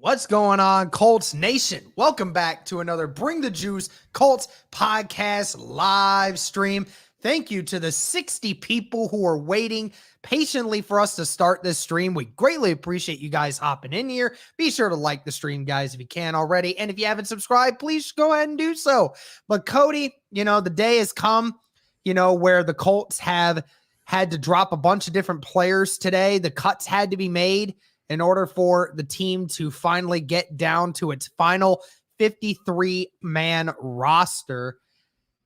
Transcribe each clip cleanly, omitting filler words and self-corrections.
What's going on, Colts Nation? Welcome back to another Bring the Juice Colts podcast live stream. Thank you to the 60 people who are waiting patiently for us to start this stream. We greatly appreciate you guys hopping in here. Be sure to like the stream, guys, if you can already. And if you haven't subscribed, please go ahead and do so. But Cody, the day has come, where the Colts have had to drop a bunch of different players today. The cuts had to be made in order for the team to finally get down to its final 53-man roster.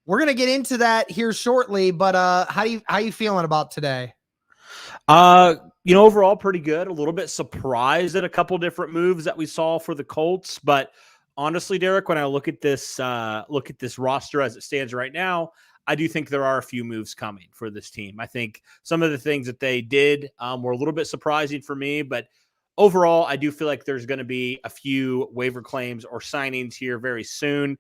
We're going to get into that here shortly, but how you feeling about today? Overall pretty good. A little bit surprised at a couple different moves that we saw for the Colts, but honestly, Derek, when I look at this roster as it stands right now, I do think there are a few moves coming for this team. I think some of the things that they did were a little bit surprising for me, but overall, I do feel like there's going to be a few waiver claims or signings here very soon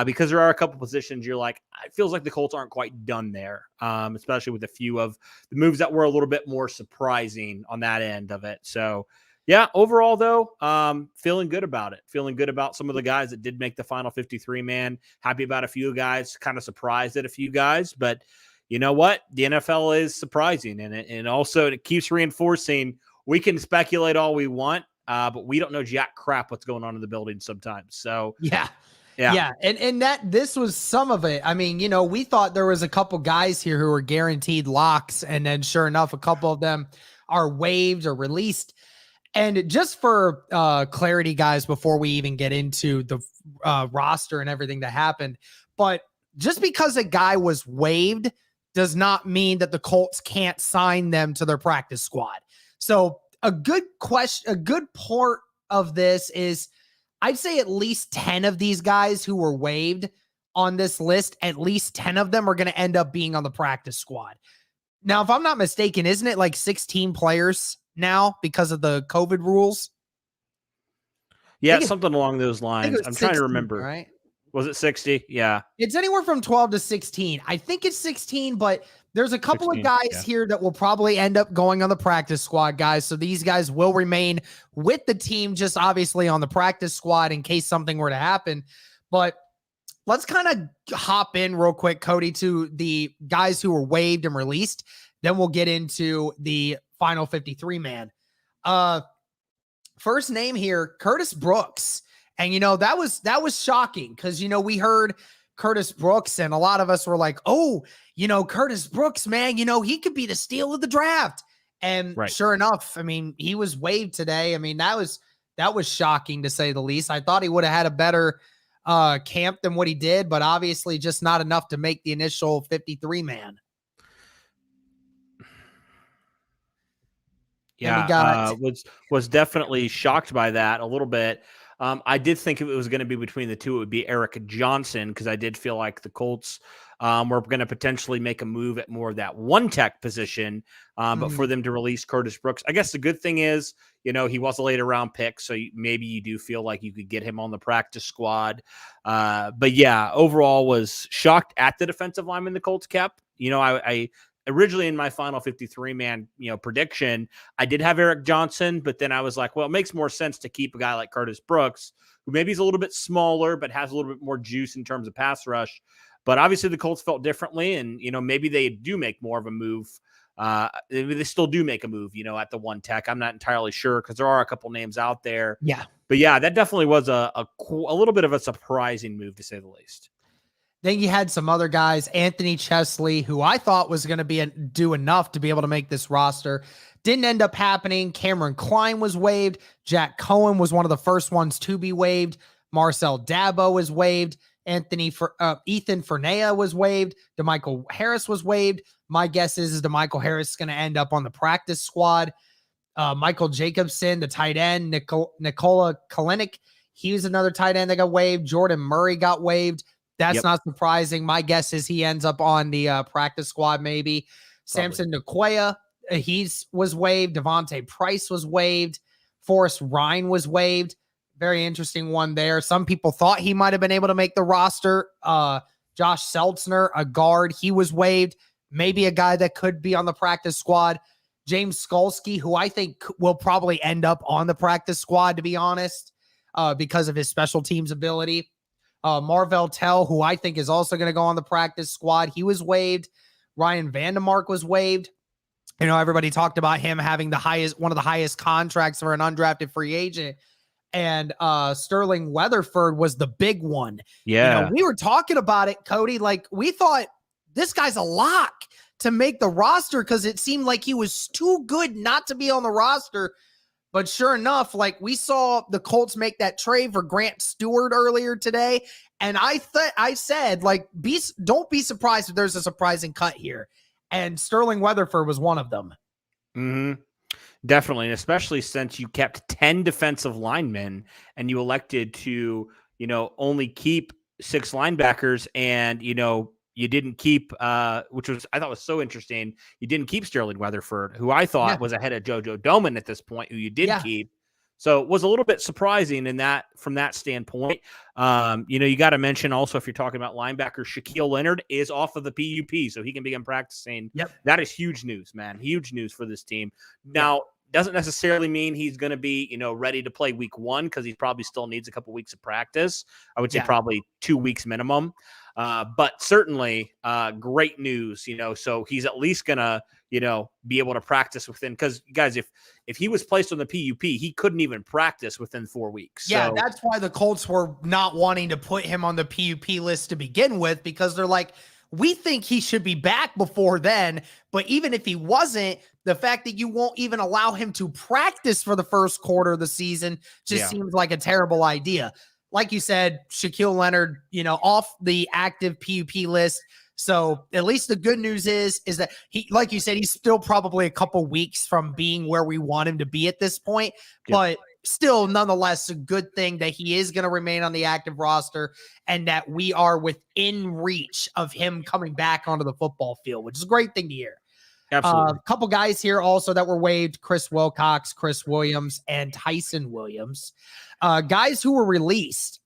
because there are a couple positions you're like, it feels like the Colts aren't quite done there, especially with a few of the moves that were a little bit more surprising on that end of it. So, yeah, overall, though, feeling good about it. Feeling good about some of the guys that did make the final 53-man. Happy about a few guys, kind of surprised at a few guys. But you know what? The NFL is surprising, and also it keeps reinforcing we can speculate all we want, but we don't know jack crap what's going on in the building sometimes. So yeah. And this was some of it. I mean, we thought there was a couple guys here who were guaranteed locks, and then sure enough, a couple of them are waived or released. And just for clarity, guys, before we even get into the roster and everything that happened, but just because a guy was waived does not mean that the Colts can't sign them to their practice squad. So a good part of this is I'd say at least 10 of these guys who were waived on this list, at least 10 of them are going to end up being on the practice squad. Now, if I'm not mistaken, isn't it like 16 players now because of the COVID rules? Yeah, something along those lines. I'm 16, trying to remember. Right? Was it 60? Yeah. It's anywhere from 12 to 16. I think it's 16, but there's a couple 16, of guys here that will probably end up going on the practice squad, guys. So these guys will remain with the team, just obviously on the practice squad in case something were to happen. But let's kind of hop in real quick, Cody, to the guys who were waived and released. Then we'll get into the final 53-man. First name here, Curtis Brooks. And, that was shocking because, we heard Curtis Brooks and a lot of us were like, oh, Curtis Brooks, man, he could be the steal of the draft. And Sure enough, I mean, he was waived today. I mean, that was shocking to say the least. I thought he would have had a better camp than what he did, but obviously just not enough to make the initial 53-man. Yeah, was definitely shocked by that a little bit. I did think if it was going to be between the two, it would be Eric Johnson, because I did feel like the Colts were going to potentially make a move at more of that one tech position, but for them to release Curtis Brooks, I guess the good thing is, he was a later round pick, so maybe you do feel like you could get him on the practice squad. But yeah, overall was shocked at the defensive lineman the Colts kept. I originally in my final 53-man, prediction, I did have Eric Johnson, but then I was like, well, it makes more sense to keep a guy like Curtis Brooks, who maybe is a little bit smaller, but has a little bit more juice in terms of pass rush. But obviously the Colts felt differently, and, maybe they do make more of a move. They still do make a move, at the one tech. I'm not entirely sure because there are a couple names out there. Yeah. But yeah, that definitely was a little bit of a surprising move, to say the least. Then you had some other guys, Anthony Chesley, who I thought was going to do enough to be able to make this roster. Didn't end up happening. Cameron Klein was waived. Jack Cohen was one of the first ones to be waived. Marcel Denbow was waived. Ethan Fernea was waived. DeMichael Harris was waived. My guess is DeMichael Harris is going to end up on the practice squad. Michael Jacobson, the tight end. Nikola Kalinick, he was another tight end that got waived. Jordan Murray got waived. That's not surprising. My guess is he ends up on the practice squad maybe. Probably. Samson Nakoya, was waived. Devontae Price was waived. Forrest Ryan was waived. Very interesting one there. Some people thought he might have been able to make the roster. Josh Seltzner, a guard, he was waived. Maybe a guy that could be on the practice squad. James Skolsky, who I think will probably end up on the practice squad, to be honest, because of his special teams ability. Marvell Tell, who I think is also going to go on the practice squad. He was waived. Ryan Vandemark was waived. You know, everybody talked about him having one of the highest contracts for an undrafted free agent. And Sterling Weatherford was the big one. Yeah. You know, we were talking about it, Cody. Like, we thought this guy's a lock to make the roster because it seemed like he was too good not to be on the roster. But sure enough, like, we saw the Colts make that trade for Grant Stewart earlier today. And I said, like, don't be surprised if there's a surprising cut here. And Sterling Weatherford was one of them. Mm-hmm. Definitely. And especially since you kept 10 defensive linemen and you elected to, you know, only keep 6 linebackers and, you know, you didn't keep, which was, I thought was so interesting. You didn't keep Sterling Weatherford, who I thought was ahead of JoJo Domann at this point, who you did keep. So it was a little bit surprising in that, from that standpoint. You know, you got to mention also, if you're talking about linebacker, Shaquille Leonard is off of the PUP, so he can begin practicing. Yep. That is huge news, man. Huge news for this team. Now, doesn't necessarily mean he's going to be, you know, ready to play week 1, because he probably still needs a couple weeks of practice. I would say probably 2 weeks minimum. But certainly great news, you know, so he's at least going to, you know, be able to practice within, because guys, if he was placed on the PUP, he couldn't even practice within 4 weeks. Yeah, so. That's why the Colts were not wanting to put him on the PUP list to begin with, because they're like, we think he should be back before then. But even if he wasn't, the fact that you won't even allow him to practice for the first quarter of the season just seems like a terrible idea. Like you said, Shaquille Leonard, you know, off the active PUP list. So at least the good news is that he, like you said, he's still probably a couple weeks from being where we want him to be at this point, but still nonetheless a good thing that he is going to remain on the active roster and that we are within reach of him coming back onto the football field, which is a great thing to hear. Absolutely. A couple guys here also that were waived: Chris Wilcox, Chris Williams, and Tyson Williams. Guys who were released.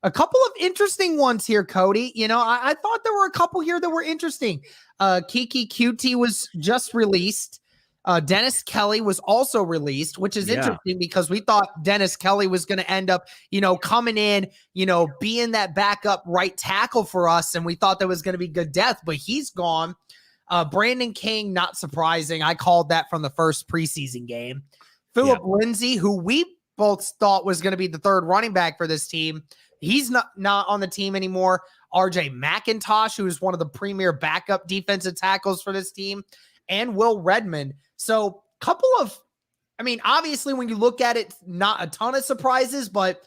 A couple of interesting ones here, Cody. You know, I thought there were a couple here that were interesting. Kiki QT was just released. Dennis Kelly was also released, which is interesting because we thought Dennis Kelly was going to end up, you know, coming in, you know, being that backup right tackle for us. And we thought that was going to be good death, but he's gone. Brandon King, not surprising. I called that from the first preseason game. Philip Lindsay, who we both thought was going to be the third running back for this team, he's not on the team anymore. RJ McIntosh, who is one of the premier backup defensive tackles for this team, and Will Redmond. So couple of, I mean, obviously when you look at it, not a ton of surprises, but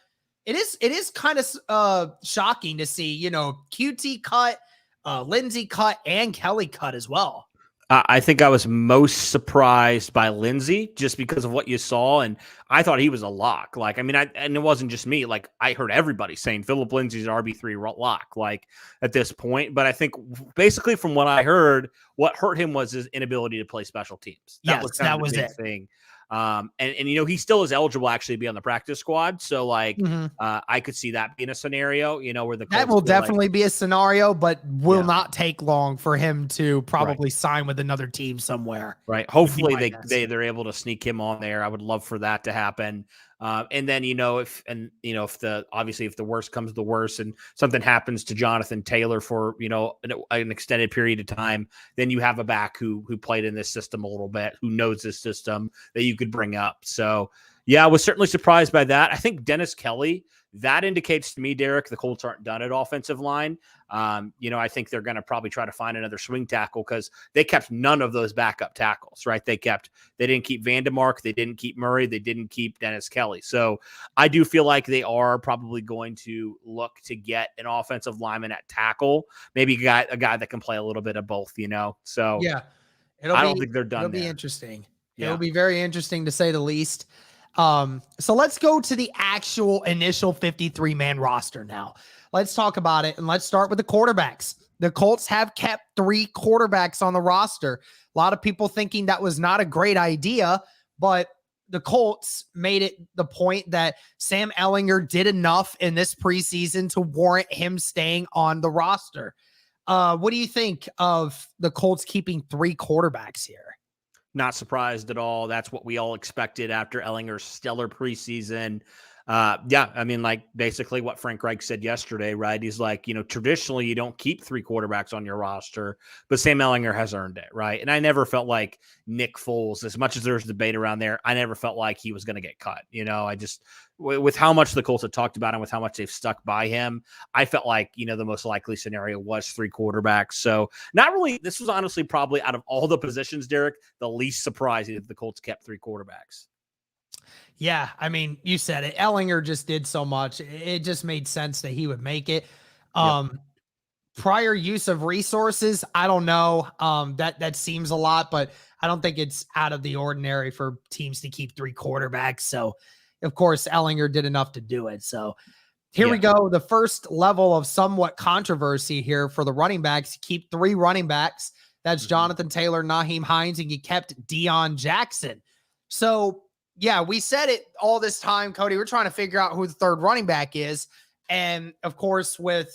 it is kind of shocking to see, you know, QT cut, Lindsay cut, and Kelly cut as well. I think I was most surprised by Lindsay just because of what you saw, and I thought he was a lock. Like, I mean, and it wasn't just me. Like, I heard everybody saying Philip Lindsay's an RB3 lock, like, at this point. But I think basically from what I heard, what hurt him was his inability to play special teams. That was kind of the big thing. And you know, he still is eligible actually to be on the practice squad. So like, I could see that being a scenario, you know, where the Colts that will definitely be a scenario, but will not take long for him to probably sign with another team somewhere. Right. Hopefully they're able to sneak him on there. I would love for that to happen. And then, you know, if the worst comes to the worst and something happens to Jonathan Taylor for, you know, an extended period of time, then you have a back who played in this system a little bit, who knows this system that you could bring up. So yeah, I was certainly surprised by that. I think Dennis Kelly, that indicates to me, Derek, the Colts aren't done at offensive line. You know, I think they're going to probably try to find another swing tackle because they kept none of those backup tackles, right? They didn't keep Vandemark. They didn't keep Murray. They didn't keep Dennis Kelly. So I do feel like they are probably going to look to get an offensive lineman at tackle, maybe a guy that can play a little bit of both, you know? So yeah, I don't think they're done. It'll be interesting. Yeah. It'll be very interesting to say the least. So let's go to the actual initial 53-man roster now. Let's talk about it, and let's start with the quarterbacks. The Colts have kept 3 quarterbacks on the roster. A lot of people thinking that was not a great idea, but the Colts made it the point that Sam Ehlinger did enough in this preseason to warrant him staying on the roster. What do you think of the Colts keeping 3 quarterbacks here? Not surprised at all. That's what we all expected after Ellinger's stellar preseason. Yeah, I mean, like basically what Frank Reich said yesterday, right? He's like, traditionally you don't keep three quarterbacks on your roster, but Sam Ellinger has earned it, right? And I never felt like Nick Foles, as much as there's debate around there, I never felt like he was going to get cut. I just, with how much the Colts have talked about him, with how much they've stuck by him, I felt like, the most likely scenario was three quarterbacks. So not really, this was honestly probably out of all the positions, Derek, the least surprising that the Colts kept three quarterbacks. Yeah, I mean, you said it. Ellinger just did so much. It just made sense that he would make it. Yep. Prior use of resources, I don't know. That seems a lot, but I don't think it's out of the ordinary for teams to keep three quarterbacks. So, of course, Ellinger did enough to do it. So, here we go. The first level of somewhat controversy here for the running backs. Keep three running backs. That's Jonathan Taylor, Nyheim Hines, and you kept Deion Jackson. So, yeah, we said it all this time, Cody. We're trying to figure out who the third running back is. And, of course, with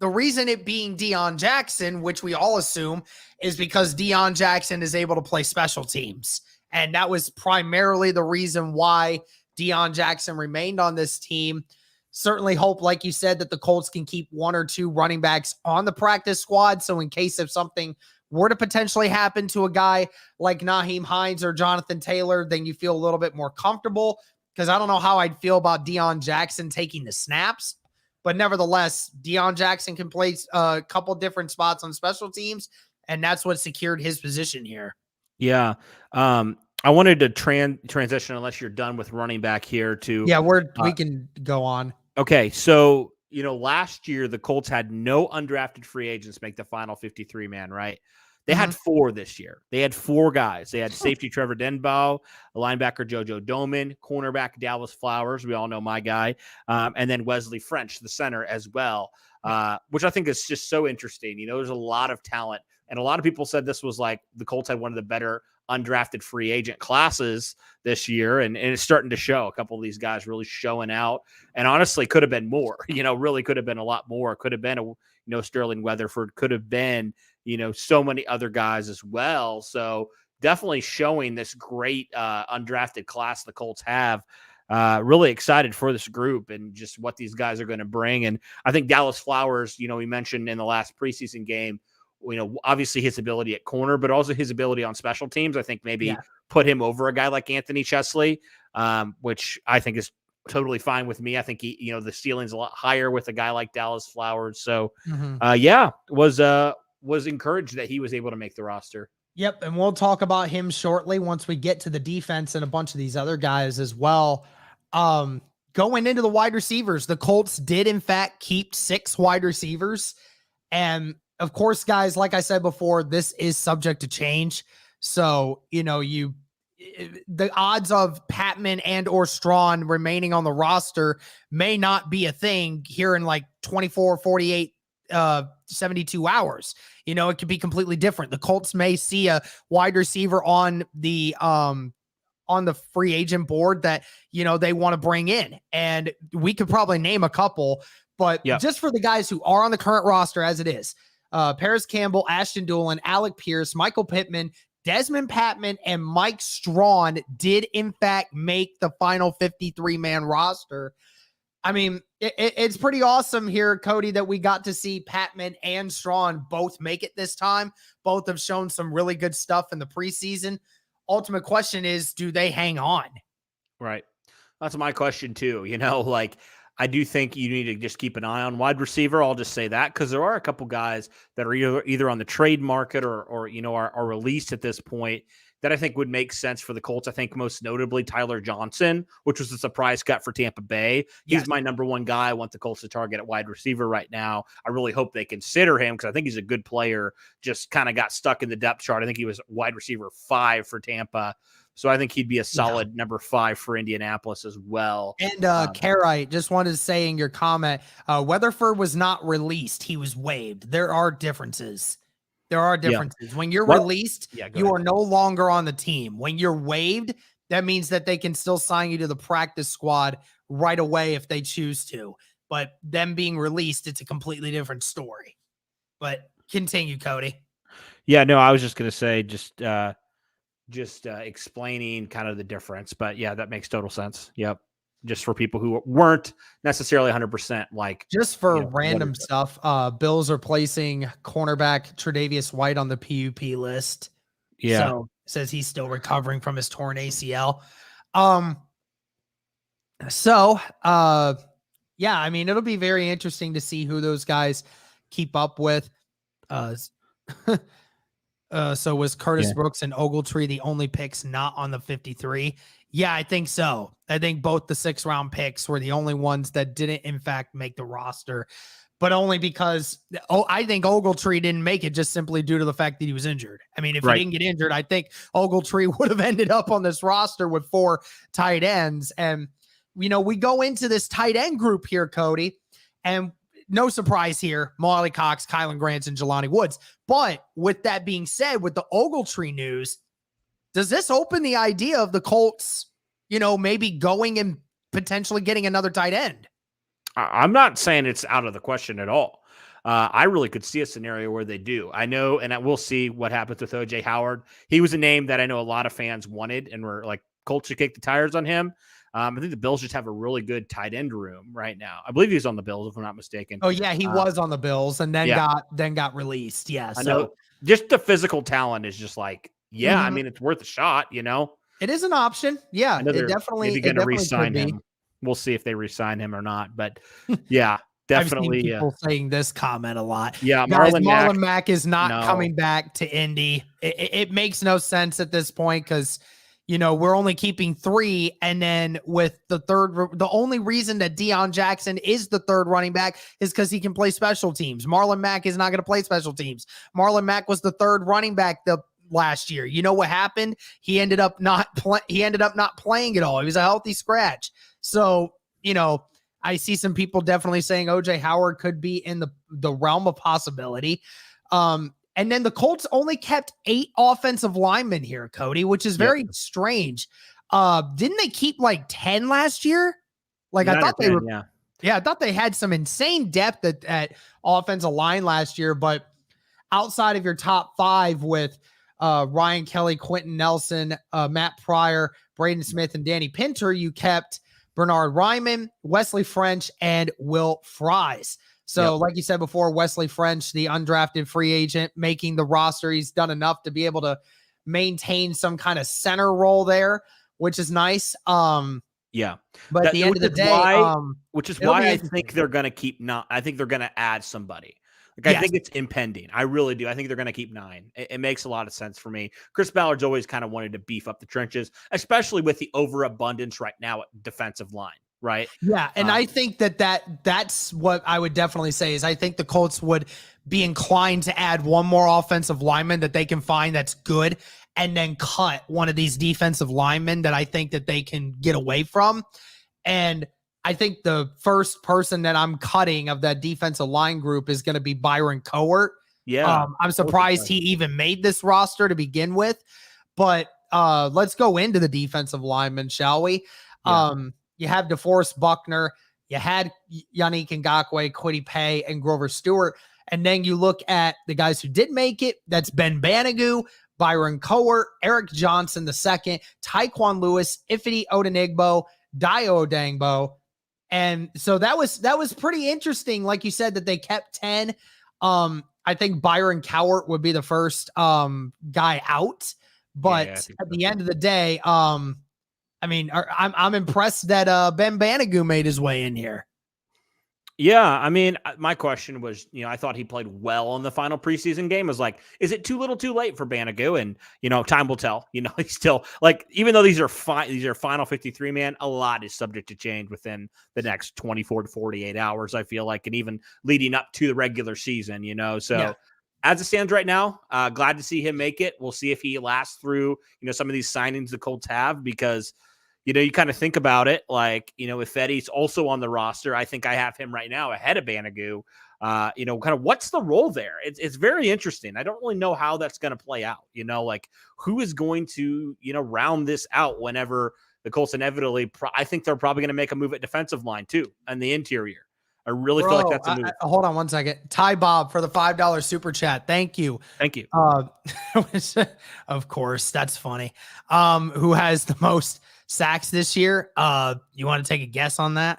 the reason it being Deion Jackson, which we all assume, is because Deion Jackson is able to play special teams. And that was primarily the reason why Deion Jackson remained on this team. Certainly hope, like you said, that the Colts can keep one or two running backs on the practice squad. So in case if something were to potentially happen to a guy like Nyheim Hines or Jonathan Taylor, then you feel a little bit more comfortable, because I don't know how I'd feel about Deion Jackson taking the snaps. But nevertheless, Deion Jackson can play a couple different spots on special teams, and that's what secured his position here. Yeah. I wanted to transition, unless you're done with running back here, to we can go on. Okay, so last year the Colts had no undrafted free agents make the final 53-man, right? They had four this year. They had four guys. They had safety Trevor Denbow, a linebacker JoJo Domann, cornerback Dallas Flowers, we all know my guy, and then Wesley French, the center as well, which I think is just so interesting. There's a lot of talent, and a lot of people said this was like the Colts had one of the better undrafted free agent classes this year, and it's starting to show. A couple of these guys really showing out, and honestly could have been more, really could have been a lot more. Could have been Sterling Weatherford, could have been so many other guys as well. So definitely showing this great undrafted class the Colts have. Really excited for this group and just what these guys are going to bring. And I think Dallas Flowers, we mentioned in the last preseason game, obviously his ability at corner, but also his ability on special teams, I think maybe put him over a guy like Anthony Chesley, which I think is totally fine with me. I think he, the ceiling's a lot higher with a guy like Dallas Flowers. So, was encouraged that he was able to make the roster. Yep, and we'll talk about him shortly once we get to the defense and a bunch of these other guys as well. Going into the wide receivers, the Colts did in fact keep 6 wide receivers, and of course, guys, like I said before, this is subject to change. So, the odds of Patman and or Strawn remaining on the roster may not be a thing here in like 24, 48, 72 hours. It could be completely different. The Colts may see a wide receiver on the free agent board that, they want to bring in. And we could probably name a couple, but just for the guys who are on the current roster as it is, Paris Campbell, Ashton Doolin, Alec Pierce, Michael Pittman, Desmond Patman, and Mike Strawn did in fact make the final 53-man roster. I mean, it's pretty awesome here, Cody, that we got to see Patman and Strawn both make it this time. Both have shown some really good stuff in the preseason. Ultimate question is, do they hang on? Right. That's my question too. I do think you need to just keep an eye on wide receiver. I'll just say that because there are a couple guys that are either on the trade market or are released at this point that I think would make sense for the Colts. I think most notably Tyler Johnson, which was a surprise cut for Tampa Bay. He's my number one guy. I want the Colts to target at wide receiver right now. I really hope they consider him because I think he's a good player. Just kind of got stuck in the depth chart. I think he was wide receiver 5 for Tampa. So I think he'd be a solid number 5 for Indianapolis as well. And Carite, just wanted to say in your comment, Weatherford was not released. He was waived. There are differences. When you're released, you are no longer on the team. When you're waived, that means that they can still sign you to the practice squad right away if they choose to. But them being released, it's a completely different story. But continue, Cody. Yeah, no, I was just going to say explaining kind of the difference. But yeah, that makes total sense. Yep. Just for people who weren't necessarily 100% like, Just for what random is it? stuff, Bills are placing cornerback Tre'Davious White on the PUP list. Yeah. So says he's still recovering from his torn ACL. Um, so yeah, I mean, it'll be very interesting to see who those guys keep up with. So was Curtis Yeah. Brooks and Ogletree the only picks not on the 53? Yeah, I think so. I think both the 6th-round picks were the only ones that didn't, in fact, make the roster, but only because I think Ogletree didn't make it just simply due to the fact that he was injured. I mean, if he didn't get injured, I think Ogletree would have ended up on this roster with 4 tight ends. And, we go into this tight end group here, Cody, and no surprise here, Molly Cox, Kylan Grants, and Jelani Woods. But with that being said, with the Ogletree news, does this open the idea of the Colts, maybe going and potentially getting another tight end? I'm not saying it's out of the question at all. I really could see a scenario where they do. I know, and we'll see what happens with OJ Howard. He was a name that I know a lot of fans wanted and were like, Colts should kick the tires on him. I think the Bills just have a really good tight end room right now. I believe he's on the Bills, if I'm not mistaken. Oh yeah, he was on the Bills and then got released. Yeah, I know. Just the physical talent is just like, I mean, it's worth a shot. It is an option. Yeah, it definitely. Maybe going to re-sign him. We'll see if they re-sign him or not. But yeah, definitely. I've seen people saying this comment a lot. Yeah, guys, Marlon Mack is not coming back to Indy. It makes no sense at this point because. We're only keeping 3. And then with the only reason that Deion Jackson is the 3rd running back is because he can play special teams. Marlon Mack is not going to play special teams. Marlon Mack was the 3rd running back the last year. You know what happened? He ended up not playing at all. He was a healthy scratch. So, I see some people definitely saying OJ Howard could be in the realm of possibility. And then the Colts only kept 8 offensive linemen here, Cody, which is very strange. Didn't they keep like 10 last year? Like I thought they were. Yeah, I thought they had some insane depth at offensive line last year, but outside of your top 5 with Ryan Kelly, Quentin Nelson, Matt Pryor, Braden Smith, and Danny Pinter, you kept Bernard Ryman, Wesley French, and Will Fries. So like you said before, Wesley French, the undrafted free agent, making the roster. He's done enough to be able to maintain some kind of center role there, which is nice. But at the end of the day, which is why I think they're going to keep I think they're going to add somebody. I think it's impending. I really do. I think they're going to keep 9. It makes a lot of sense for me. Chris Ballard's always kind of wanted to beef up the trenches, especially with the overabundance right now at defensive line. Right. Yeah. And I think that's what I would definitely say is I think the Colts would be inclined to add one more offensive lineman that they can find that's good and then cut one of these defensive linemen that I think that they can get away from. And I think the first person that I'm cutting of that defensive line group is going to be Byron Cowart. Yeah. I'm surprised he even made this roster to begin with, but let's go into the defensive linemen, shall we? Yeah. You have DeForest Buckner, you had Yannick Ngakoue, Kwity Paye, and Grover Stewart. And then you look at the guys who did make it. That's Ben Banigou, Byron Cowart, Eric Johnson II, Tyquan Lewis, Ifeadi Odenigbo, Dio Dangbo. And so that was pretty interesting. Like you said, that they kept 10. I think Byron Cowart would be the first guy out. But at the end of the day, I mean, I'm impressed that Ben Banigou made his way in here. Yeah, I mean, my question was, I thought he played well in the final preseason game. I was like, is it too little too late for Banigou? And, time will tell. He's still, even though these are final 53, man, a lot is subject to change within the next 24 to 48 hours, I feel like, and even leading up to the regular season, So as it stands right now, glad to see him make it. We'll see if he lasts through, some of these signings the Colts have because – you kind of think about it, if Eddie's also on the roster, I think I have him right now ahead of Banigou. Kind of what's the role there? It's very interesting. I don't really know how that's going to play out. Who is going to, round this out whenever the Colts inevitably, I think they're probably going to make a move at defensive line too, and the interior. I really feel like that's a move. Hold on one second. Ty Bob for the $5 super chat. Thank you. Thank you. Of course, that's funny. Who has the most sacks this year? You want to take a guess on that?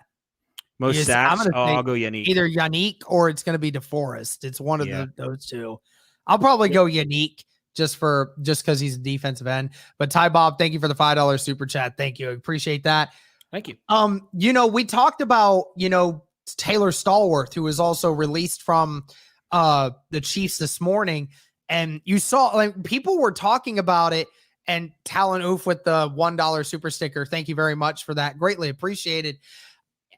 Most sacks? I'll go Yannick. Either Yannick or it's going to be DeForest. It's one of those two. I'll probably go Yannick just because he's a defensive end. But Ty Bob, thank you for the $5 super chat. Thank you. I appreciate that. Thank you. We talked about, Taylor Stallworth, who was also released from the Chiefs this morning. And you saw, like, people were talking about it, and Talon Oof with the $1 super sticker. Thank you very much for that. Greatly appreciated.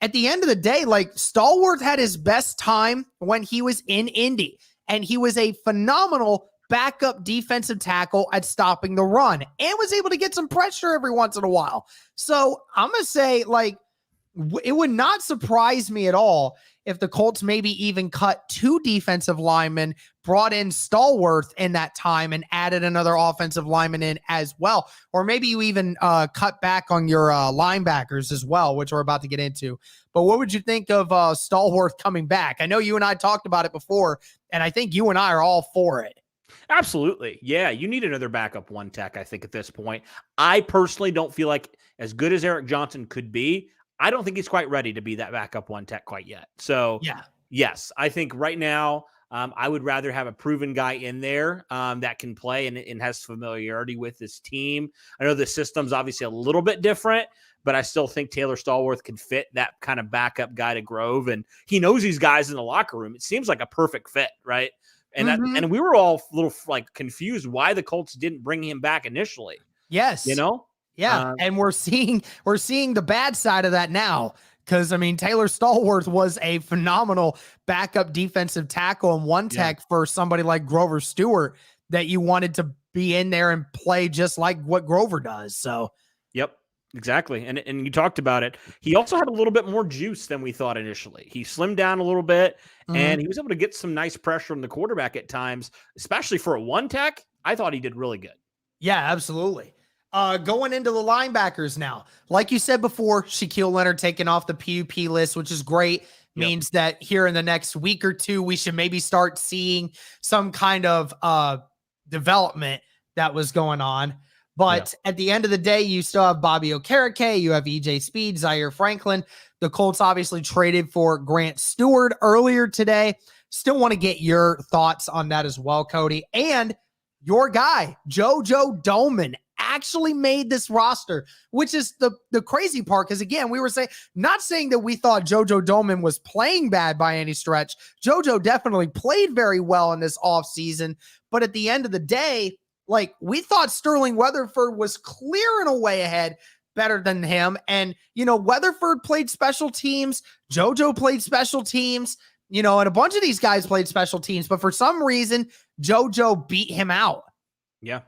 At the end of the day, like, Stallworth had his best time when he was in Indy, and he was a phenomenal backup defensive tackle at stopping the run and was able to get some pressure every once in a while. So I'm going to say, like, it would not surprise me at all if the Colts maybe even cut 2 defensive linemen, brought in Stallworth in that time, and added another offensive lineman in as well. Or maybe you even cut back on your linebackers as well, which we're about to get into. But what would you think of Stallworth coming back? I know you and I talked about it before, and I think you and I are all for it. Absolutely. Yeah, you need another backup one tech, I think, at this point. I personally don't feel like, as good as Eric Johnson could be, I don't think he's quite ready to be that backup one tech quite yet. So, yes, I think right now I would rather have a proven guy in there that can play and has familiarity with this team. I know the system's obviously a little bit different, but I still think Taylor Stallworth could fit that kind of backup guy to Grove. And he knows these guys in the locker room. It seems like a perfect fit, right? And and we were all a little like confused why the Colts didn't bring him back initially. Yes. Yeah. And we're seeing the bad side of that now. Because, I mean, Taylor Stallworth was a phenomenal backup defensive tackle and one tech for somebody like Grover Stewart that you wanted to be in there and play just like what Grover does. So, yep, exactly. And you talked about it. He also had a little bit more juice than we thought initially. He slimmed down a little bit, and he was able to get some nice pressure on the quarterback at times, especially for a one tech. I thought he did really good. Yeah, absolutely. Going into the linebackers now, like you said before, Shaquille Leonard taken off the PUP list, which is great. Means that here in the next week or two, we should maybe start seeing some kind of development that was going on. But at the end of the day, you still have Bobby Okereke, you have EJ Speed, Zaire Franklin. The Colts obviously traded for Grant Stewart earlier today. Still want to get your thoughts on that as well, Cody. And your guy, JoJo Domann, actually made this roster, which is the crazy part. Because again, we were not saying that we thought JoJo Domann was playing bad by any stretch. JoJo definitely played very well in this offseason. But at the end of the day, like, we thought Sterling Weatherford was clear and away ahead, better than him. And, Weatherford played special teams. JoJo played special teams, and a bunch of these guys played special teams. But for some reason, JoJo beat him out. Yeah.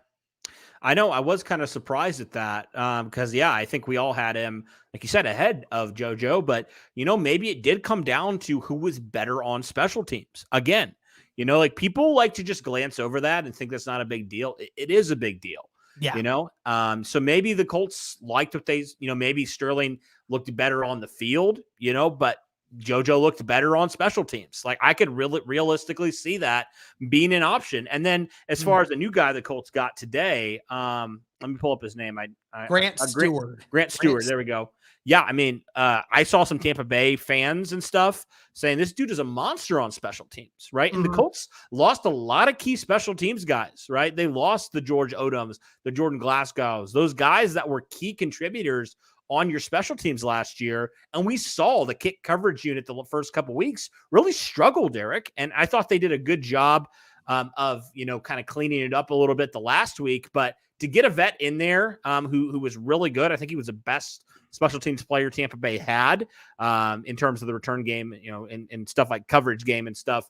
I know. I was kind of surprised at that because, I think we all had him, like you said, ahead of JoJo. But, maybe it did come down to who was better on special teams. Again, like, people like to just glance over that and think that's not a big deal. It is a big deal. Yeah. So maybe the Colts liked what maybe Sterling looked better on the field, but JoJo looked better on special teams. Like, I could really realistically see that being an option. And then as far as the new guy the Colts got today, let me pull up his name. Grant Stewart. Grant Stewart. There we go. Yeah. I mean, I saw some Tampa Bay fans and stuff saying this dude is a monster on special teams, right? And the Colts lost a lot of key special teams guys, right? They lost the George Odoms, the Jordan Glasgows, those guys that were key contributors on your special teams last year. And we saw the kick coverage unit the first couple weeks really struggled, Derek. And I thought they did a good job of, kind of cleaning it up a little bit the last week. But to get a vet in there who was really good, I think he was the best special teams player Tampa Bay had in terms of the return game, and stuff like coverage game and stuff.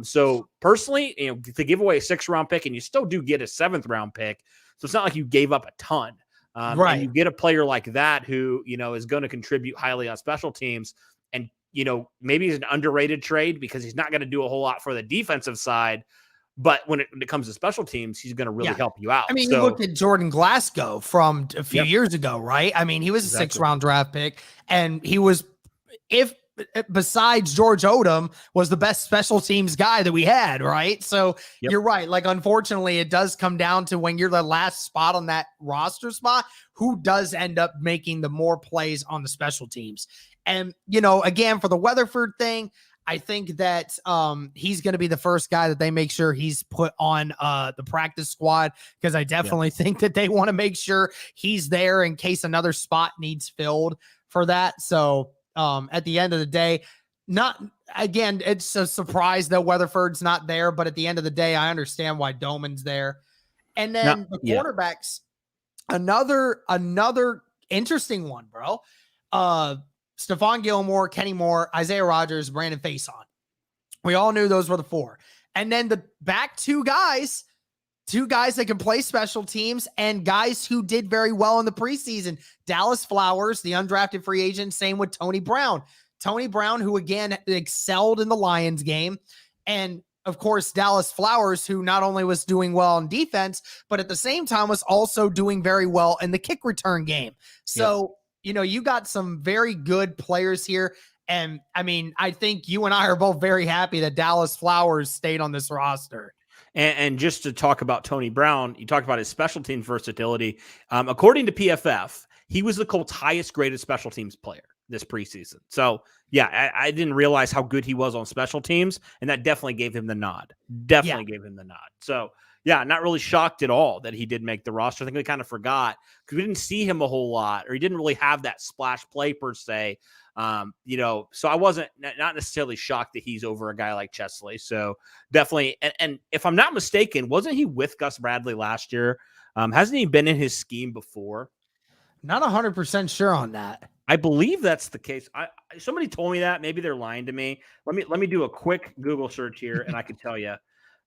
So personally, to give away a 6th round pick, and you still do get a 7th round pick. So it's not like you gave up a ton. Right. And you get a player like that who, is going to contribute highly on special teams. And, maybe he's an underrated trade because he's not going to do a whole lot for the defensive side. But when it comes to special teams, he's going to really help you out. I mean, you look at Jordan Glasgow from a few years ago, right? I mean, he was a 6th round draft pick, and he was, if besides George Odom, was the best special teams guy that we had, right? So you're right. Like, unfortunately, it does come down to when you're the last spot on that roster spot, who does end up making the more plays on the special teams. And, again, for the Weatherford thing, I think that he's going to be the first guy that they make sure he's put on the practice squad, because I definitely think that they want to make sure he's there in case another spot needs filled for that. So at the end of the day, it's a surprise that Weatherford's not there, but at the end of the day, I understand why Doman's there. And then the quarterbacks, another interesting one, bro. Stephon Gilmore, Kenny Moore, Isaiah Rodgers, Brandon Faison. We all knew those were the four. And then the back two guys that can play special teams and guys who did very well in the preseason. Dallas Flowers, the undrafted free agent, same with Tony Brown. Tony Brown, who again excelled in the Lions game. And of course, Dallas Flowers, who not only was doing well in defense, but at the same time was also doing very well in the kick return game. So, you got some very good players here. And I mean, I think you and I are both very happy that Dallas Flowers stayed on this roster. And just to talk about Tony Brown, you talked about his special teams versatility. According to PFF, he was the Colts' highest graded special teams player this preseason. So, yeah, I didn't realize how good he was on special teams, and that definitely gave him the nod. Gave him the nod. So, yeah, not really shocked at all that he did make the roster. I think we kind of forgot because we didn't see him a whole lot, or he didn't really have that splash play per se. So I wasn't not necessarily shocked that he's over a guy like Chesley. So definitely. And if I'm not mistaken, wasn't he with Gus Bradley last year? Hasn't he been in his scheme before? Not 100% sure on that. I believe that's the case. Somebody told me that. Maybe they're lying to me. Let me do a quick Google search here and I can tell you.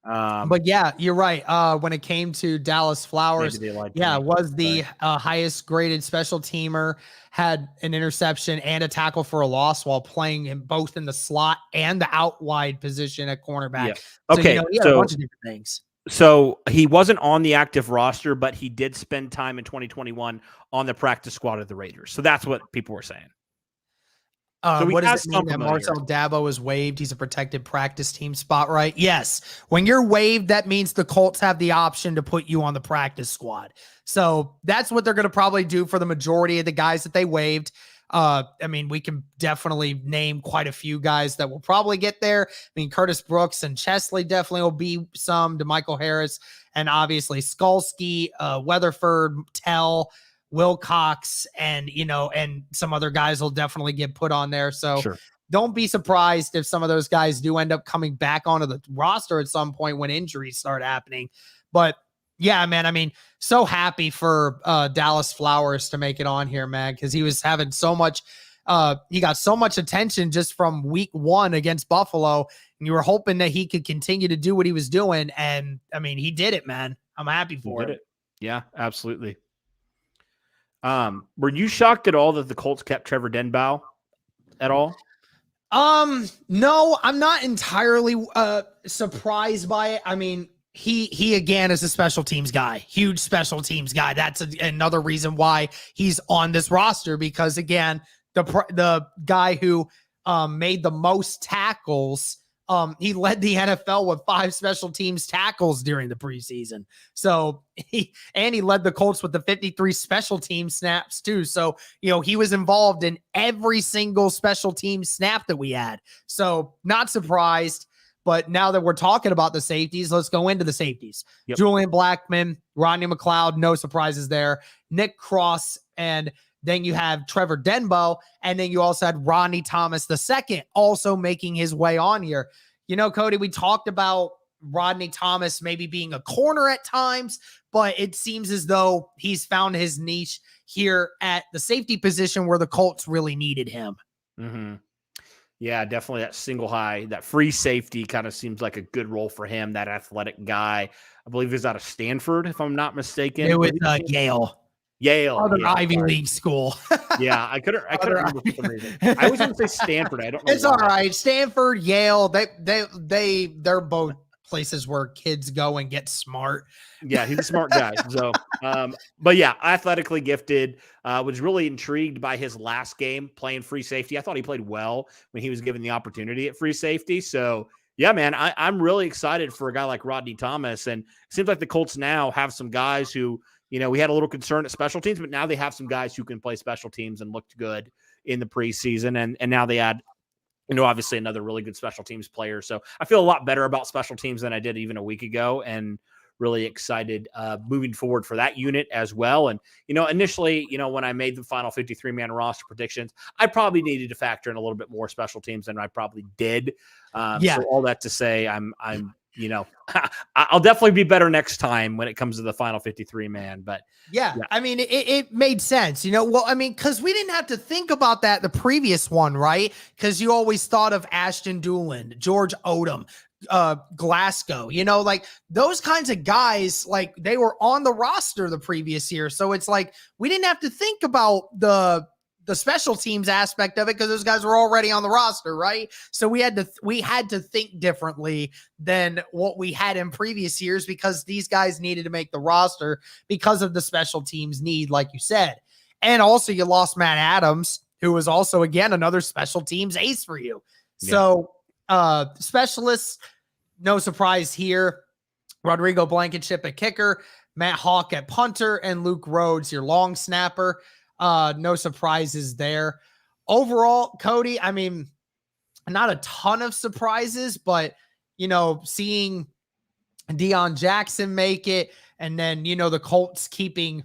But yeah, you're right. When it came to Dallas Flowers, was the highest graded special teamer, had an interception and a tackle for a loss while playing in both in the slot and the out wide position at cornerback. Yeah. Okay. So, he had a bunch of different things. So he wasn't on the active roster, but he did spend time in 2021 on the practice squad of the Raiders. So that's what people were saying. So what does it mean that Marcel Dabo is waived? He's a protected practice team spot, right? Yes. When you're waived, that means the Colts have the option to put you on the practice squad. So that's what they're going to probably do for the majority of the guys that they waived. I mean, we can definitely name quite a few guys that will probably get there. I mean, Curtis Brooks and Chesley definitely will be some, DeMichael Harris, and obviously Skalski, Weatherford, Tell, Wilcox, and some other guys will definitely get put on there. So Don't be surprised if some of those guys do end up coming back onto the roster at some point when injuries start happening. But yeah, man, I mean, so happy for Dallas Flowers to make it on here, man, because he was having so much he got so much attention just from week 1 against Buffalo, and you were hoping that he could continue to do what he was doing. And I mean, he did it, man. I'm happy for it. Yeah, absolutely. Were you shocked at all that the Colts kept Trevor Denbow at all? No, I'm not entirely surprised by it. I mean, he again is a special teams guy, huge special teams guy. That's another reason why he's on this roster, because again, the guy who made the most tackles, he led the NFL with 5 special teams tackles during the preseason. So he led the Colts with the 53 special team snaps too. So, he was involved in every single special team snap that we had. So not surprised, but now that we're talking about the safeties, let's go into the safeties. Yep. Julian Blackmon, Rodney McLeod, no surprises there. Nick Cross, and then you have Trevor Denbow, and then you also had Ronnie Thomas II also making his way on here. Cody, we talked about Rodney Thomas maybe being a corner at times, but it seems as though he's found his niche here at the safety position where the Colts really needed him. Mm-hmm. Yeah, definitely that single high, that free safety kind of seems like a good role for him, that athletic guy. I believe he's out of Stanford, if I'm not mistaken. It was Yale. Other Ivy League school. Yeah, I couldn't remember for some reason. I was going to say Stanford. I don't know. It's why. All right. Stanford, Yale, they're both places where kids go and get smart. Yeah, he's a smart guy. So, but yeah, athletically gifted. Was really intrigued by his last game playing free safety. I thought he played well when he was given the opportunity at free safety. So, yeah, man, I'm really excited for a guy like Ronnie Thomas. And it seems like the Colts now have some guys who, we had a little concern at special teams, but now they have some guys who can play special teams and looked good in the preseason. And now they add, obviously another really good special teams player. So I feel a lot better about special teams than I did even a week ago, and really excited moving forward for that unit as well. And, initially, when I made the final 53-man roster predictions, I probably needed to factor in a little bit more special teams than I probably did. So all that to say, I'm I'll definitely be better next time when it comes to the final 53-man. But yeah. I mean, it made sense, because we didn't have to think about that the previous one, right? Because you always thought of Ashton Doolan, George Odom, Glasgow, like those kinds of guys, like they were on the roster the previous year. So it's like we didn't have to think about the special teams aspect of it because those guys were already on the roster, right? So we had to think differently than what we had in previous years because these guys needed to make the roster because of the special teams need, like you said. And also you lost Matt Adams, who was also, again, another special teams ace for you. Yeah. So specialists, no surprise here. Rodrigo Blankenship at kicker, Matt Hawk at punter, and Luke Rhodes, your long snapper. No surprises there. Overall, Cody, I mean, not a ton of surprises, but, seeing Deion Jackson make it, and then, the Colts keeping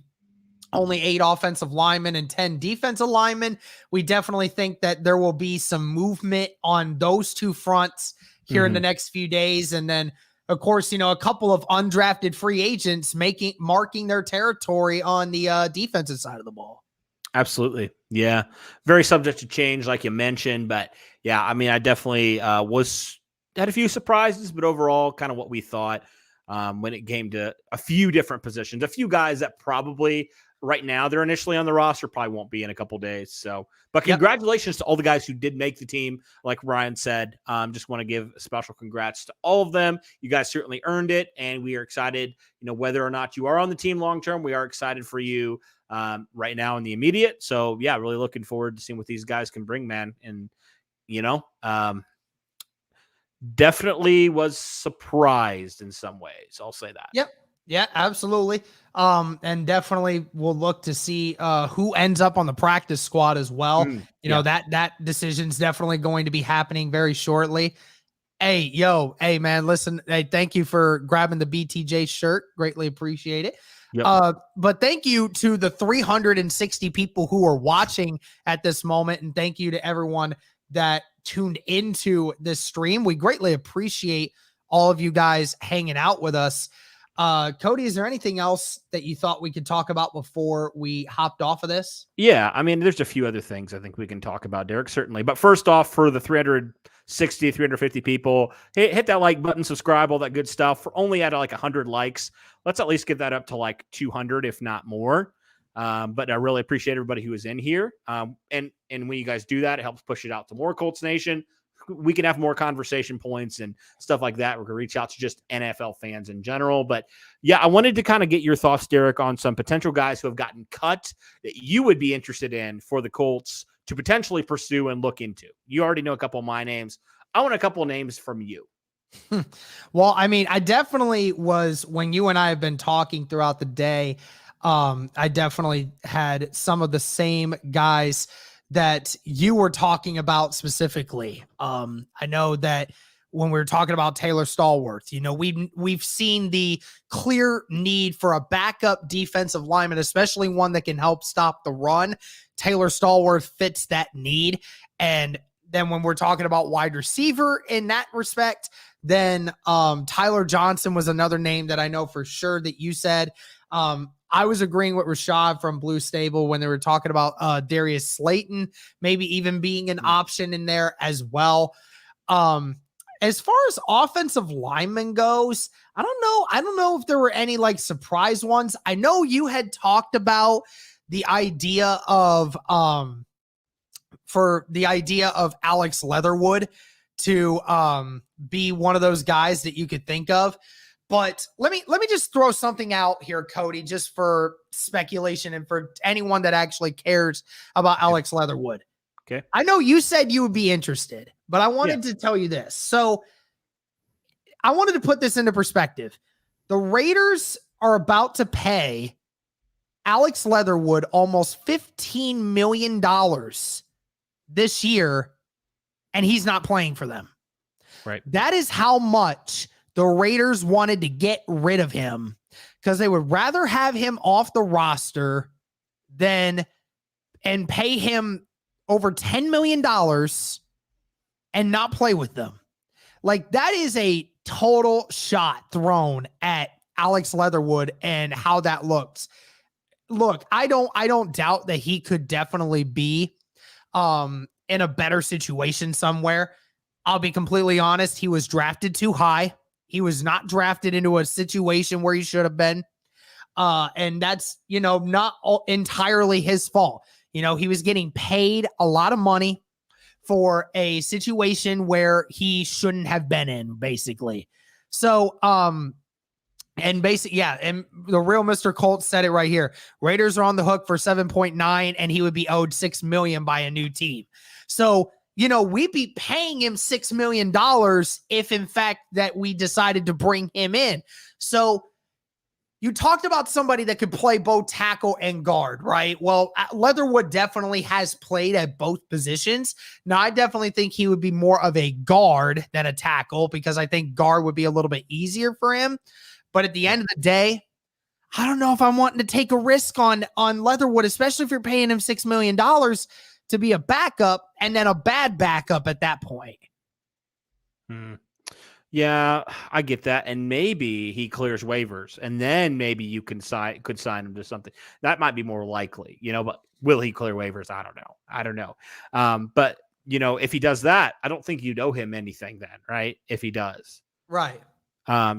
only 8 offensive linemen and 10 defensive linemen, we definitely think that there will be some movement on those two fronts here in the next few days. And then, of course, a couple of undrafted free agents marking their territory on the defensive side of the ball. Absolutely. Yeah. Very subject to change, like you mentioned. But yeah, I mean, I definitely had a few surprises, but overall kind of what we thought when it came to a few different positions, a few guys that probably right now they're initially on the roster, probably won't be in a couple days. So, but congratulations to all the guys who did make the team. Like Ryan said, just want to give a special congrats to all of them. You guys certainly earned it. And we are excited, whether or not you are on the team long-term, we are excited for you right now in the immediate. So yeah, really looking forward to seeing what these guys can bring, man. And, definitely was surprised in some ways. I'll say that. Yep. Yeah, absolutely. And definitely we'll look to see who ends up on the practice squad as well. That decision's definitely going to be happening very shortly. Hey, man, listen, hey, thank you for grabbing the BTJ shirt. Greatly appreciate it. Yep. But thank you to the 360 people who are watching at this moment. And thank you to everyone that tuned into this stream. We greatly appreciate all of you guys hanging out with us. Cody, is there anything else that you thought we could talk about before we hopped off of this? Yeah, I mean, there's a few other things I think we can talk about, Derek, certainly. But first off, for the 350 people, hit that like button, subscribe, all that good stuff. We're only at like 100 likes. Let's at least get that up to like 200, if not more. But I really appreciate everybody who is in here. And when you guys do that, it helps push it out to more Colts Nation. We can have more conversation points and stuff like that. We're going to reach out to just NFL fans in general. But yeah, I wanted to kind of get your thoughts, Derek, on some potential guys who have gotten cut that you would be interested in for the Colts to potentially pursue and look into. You already know a couple of my names. I want a couple of names from you. Well, I mean, I definitely was, when you and I have been talking throughout the day, I definitely had some of the same guys that you were talking about specifically. I know that when we were talking about Taylor Stallworth, we've seen the clear need for a backup defensive lineman, especially one that can help stop the run. Taylor Stallworth fits that need. And then when we're talking about wide receiver in that respect, then Tyler Johnson was another name that I know for sure that you said. I was agreeing with Rashad from Blue Stable when they were talking about Darius Slayton, maybe even being an option in there as well. As far as offensive lineman goes, I don't know if there were any like surprise ones. I know you had talked about the idea of Alex Leatherwood to be one of those guys that you could think of. But let me just throw something out here, Cody, just for speculation and for anyone that actually cares about Alex Leatherwood. Okay. I know you said you would be interested, but I wanted to tell you this. So I wanted to put this into perspective. The Raiders are about to pay Alex Leatherwood almost $15 million this year, and he's not playing for them. Right. That is how much the Raiders wanted to get rid of him, because they would rather have him off the roster than and pay him over $10 million and not play with them. Like, that is a total shot thrown at Alex Leatherwood and how that looks. Look, I don't doubt that he could definitely be in a better situation somewhere. I'll be completely honest. He was drafted too high. He was not drafted into a situation where he should have been. And that's, not entirely his fault. He was getting paid a lot of money for a situation where he shouldn't have been in, basically. So, and basically, and the real Mr. Colts said it right here. Raiders are on the hook for 7.9, and he would be owed $6 million by a new team. So, we'd be paying him $6 million if, in fact, that we decided to bring him in. So you talked about somebody that could play both tackle and guard, right? Well, Leatherwood definitely has played at both positions. Now, I definitely think he would be more of a guard than a tackle, because I think guard would be a little bit easier for him. But at the end of the day, I don't know if I'm wanting to take a risk on Leatherwood, especially if you're paying him $6 million to be a backup, and then a bad backup at that point. Yeah, I get that. And maybe he clears waivers, and then maybe you could sign him to something. That might be more likely, but will he clear waivers? I don't know. But if he does that, I don't think you'd owe him anything then, right? If he does. Right.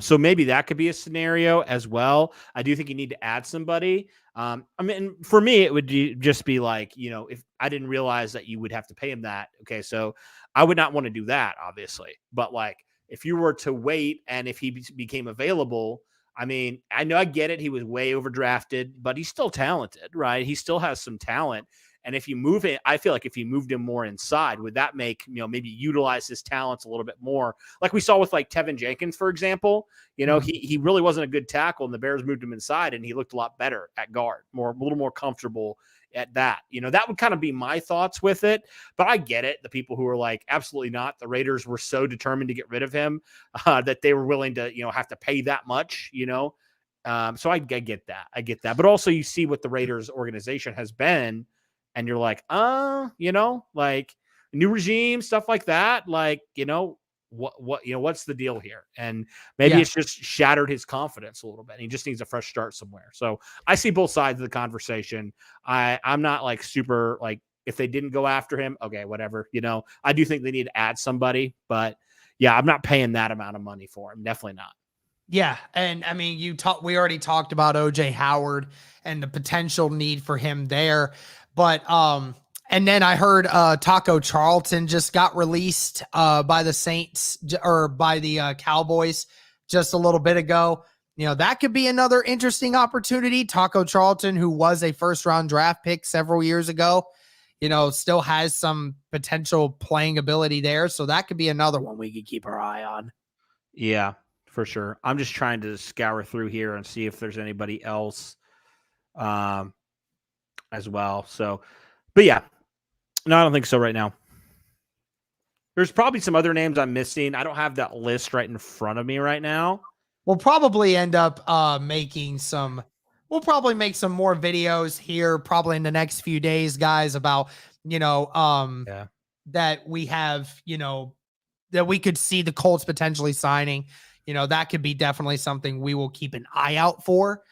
So maybe that could be a scenario as well. I do think you need to add somebody. I mean, for me, it would just be like, if I didn't realize that you would have to pay him that. Okay. So I would not want to do that, obviously, but like, if you were to wait and if he became available, I mean, I know I get it. He was way overdrafted, but he's still talented, right? He still has some talent. And if you move it, I feel like if you moved him more inside, would that make, maybe utilize his talents a little bit more? Like we saw with like Tevin Jenkins, for example, he really wasn't a good tackle, and the Bears moved him inside, and he looked a lot better at guard, a little more comfortable at that. That would kind of be my thoughts with it, but I get it. The people who are like, absolutely not. The Raiders were so determined to get rid of him that they were willing to, have to pay that much, so I get that. But also you see what the Raiders organization has been, and you're like, like new regime, stuff like that. Like, what's the deal here? And maybe it's just shattered his confidence a little bit. He just needs a fresh start somewhere. So I see both sides of the conversation. I'm not like super, like, if they didn't go after him, okay, whatever, I do think they need to add somebody, but yeah, I'm not paying that amount of money for him. Definitely not. Yeah. And I mean, we already talked about OJ Howard and the potential need for him there. But, and then I heard Taco Charlton just got released by the Saints or by the Cowboys just a little bit ago. That could be another interesting opportunity. Taco Charlton, who was a first-round draft pick several years ago, still has some potential playing ability there. So that could be another one we could keep our eye on. Yeah, for sure. I'm just trying to scour through here and see if there's anybody else as well. So, but yeah, no, I don't think so right now. There's probably some other names I'm missing. I don't have that list right in front of me right now. We'll probably end up we'll probably make some more videos here probably in the next few days, guys, about, that we have, that we could see the Colts potentially signing. That could be definitely something we will keep an eye out for.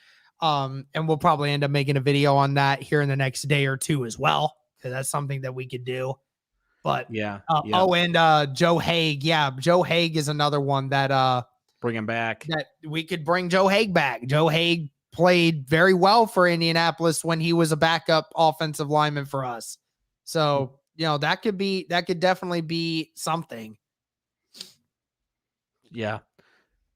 And we'll probably end up making a video on that here in the next day or two as well, because that's something that we could do. But oh, and Joe Hague. Yeah, Joe Hague is another one that bring him back. That we could bring Joe Hague back. Joe Hague played very well for Indianapolis when he was a backup offensive lineman for us. So, that could definitely be something. yeah.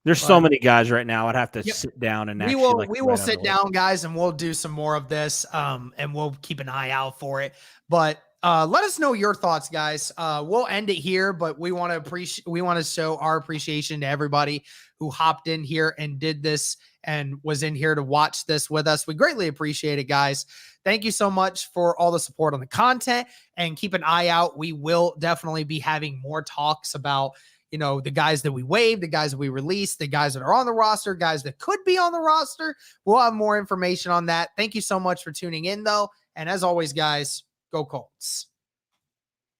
There's But so many guys right now. I'd have to yep. sit down and We actually will like we write will out sit a list. down, guys, and we'll do some more of this. And we'll keep an eye out for it. But let us know your thoughts, guys. We'll end it here, but we want to show our appreciation to everybody who hopped in here and did this and was in here to watch this with us. We greatly appreciate it, guys. Thank you so much for all the support on the content, and keep an eye out. We will definitely be having more talks about, you know, the guys that we waived, the guys that we released, the guys that are on the roster, guys that could be on the roster. We'll have more information on that. Thank you so much for tuning in, though. And as always, guys, go Colts.